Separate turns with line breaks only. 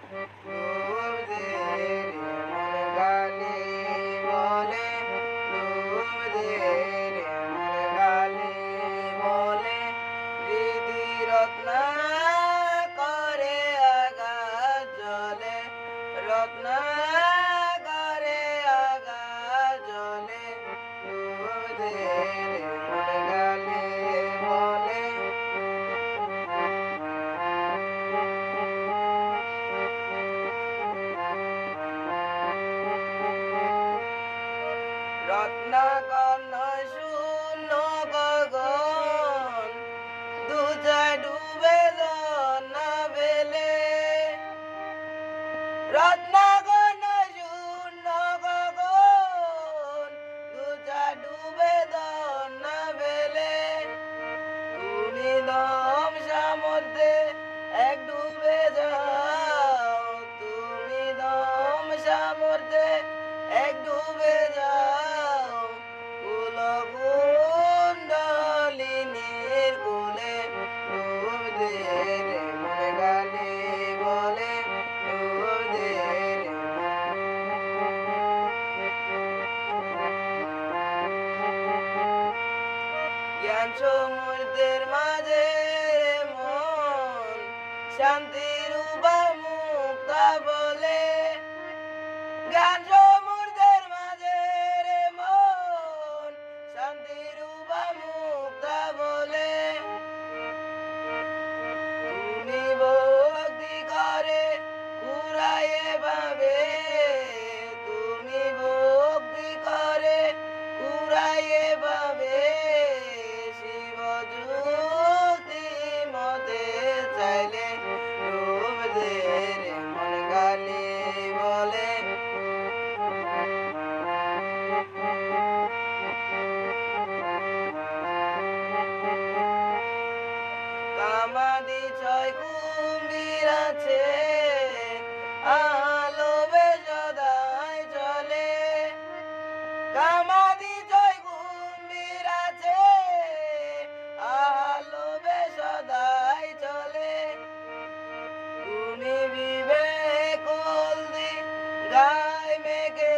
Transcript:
ডুব দে রে মন গালি বলে, ডুব দে রে মন গালি বলে, দিদি রত্না করে আঘাত জলে, রত্না করে আঘাত জলে, ডুব দে রে মন গালি বলে। রত্নাকর শূন্য গগন, দুজায় ডুবে না বেলে, রত্নাকর শূন্য গগন, দুজায় ডুবে না বেলে, তুমি দম সামর্থ্যে এক ডুবে যাও, তুমি দম সামর্থ্যে এক ডুবে যাও, কুলকুণ্ডলিনীর কুলে, ডুব দে রে মন গালি বলে, ডুব দে রে। জ্ঞান সমুদ্রের মাঝে মন শান্তির উবা মুক্তা বলে, জ্ঞান সমুদ্রের মাঝে মন শান্তির উবা মুক্তা বলে, তুমি ভক্তি করে কুড়াইয়ে ভাবে, তুমি ভক্তি করে কুড়াইয়ে ভাবে, শিব যুক্তি মতে চাইলে, ডুব দে রে মন গালি বলে। কামাদি ছয় কুম্ভীর আছে, আলোবে সদাই চলে, কামাদি ছয় কুম্ভীর আছে, আলোবে সদাই চলে, তুমি বিবেক হলদি গায়ে মেঘে